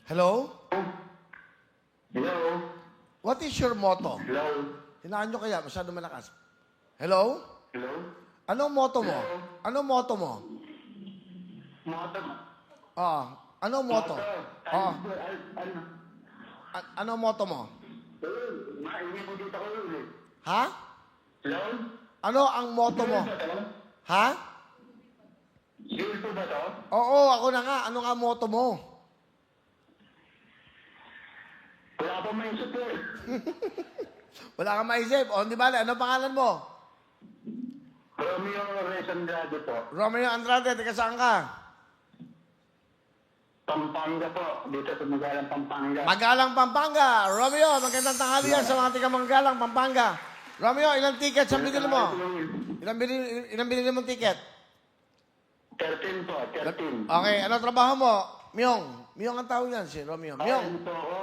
Hello? Hello? What is your motto? Hello? Hinaan nyo kaya, masyado malakas. Hello? Hello? Anong motto mo? Anong motto mo? Moto? Anong motto? Ano? Anong motto mo? Mainit mo dito ko yun eh. Ha? Hello? Ano ang motto mo? Ba to? Ha? Gil po ba to? Oo, ako na nga. Ano nga motto mo? Wala pa may isip eh. Wala kang maisip. O, di ba? Ano pangalan mo? Romeo Reyes Andrade po. Romeo Andrade, taga saan ka? Pampanga po. Dito sa Magalang Pampanga. Magalang, Pampanga. Romeo, magandang tanghali yan sa mga taga Magalang, Pampanga. Romeo, ilang tickets ang binili mo? Ilang binili mong ticket? 13 po. 13. Okay, ano trabaho mo? Myong. Myong ang tawag yan, si Romeo. Myong. Ano po ako?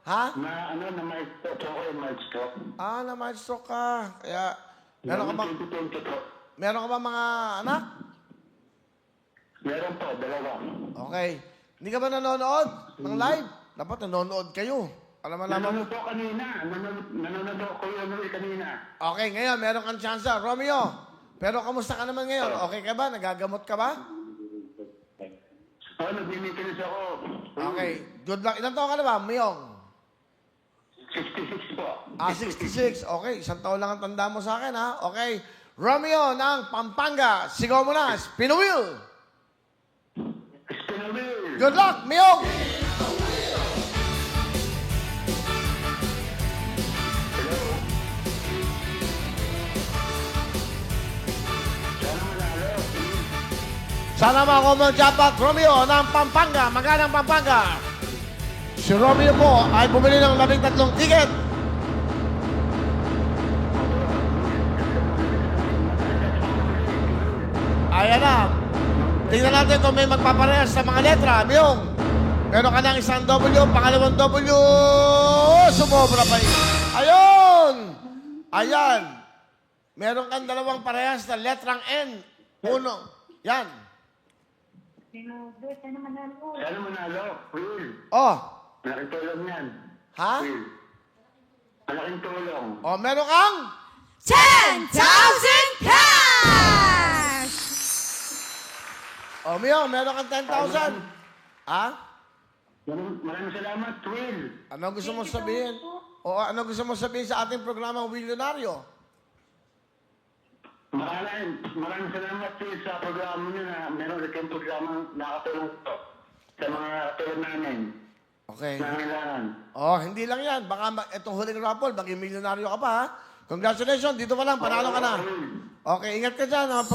Ha? Na ma-stroke ako yung ma-stroke. Na-maestro ka. Kaya, meron ka ba 2020 po. mga anak? Meron po, dalawa. Okay. Hindi ka ba nanonood ng live? Dapat nanonood kayo. Para malaman mo. Nanonood po kanina. Nanonood ko yung kanina. Okay, ngayon, meron kang chance. Romeo, pero kamusta ka naman ngayon? Okay ka ba? Nagagamot ka ba? Nag-maintenance ako. Okay. Good luck. Ilan taon ka na ba, Myong? 66 po. 66. Okay, isang taon lang ang tanda mo sa akin, ha? Okay. Romeo ng Pampanga. Sigaw mo na. Spin a wheel. Spinawheel. Good luck, Myong! Hello. Sana manalo. Sana mga ng jackpot, Romeo ng Pampanga. Magalang Pampanga. Si Romeo po ay bumili ng 13 ticket. Ayan na. Tingnan natin kung may magpaparehas sa mga letra. Myong, meron ka ng isang W, pangalawang W, sumobra pa yun. Ayun! Ayan. Meron kang dalawang parehas na letrang N. Uno. Yan. Sana manalo. Will. Oh. Malaking tulong yan. Ha? Will. Malaking tulong. Oh, meron kang? 10,000 cash! Oh, Myong, meron kang 10,000. Ha? Maraming salamat, Will. Ano gusto mo sabihin? O ano gusto mo sabihin sa ating programang Willionario? Maraming salamat Will, sa programa niyo na meron rin kayong programa nakatulong po sa mga tulong namin. Okay. Nangailangan. Oh, hindi lang yan. Baka itong huling raffle, maging milyonaryo ka pa, ha? Congratulations, dito ka lang, panalo ka na. Okay, ingat ka dyan.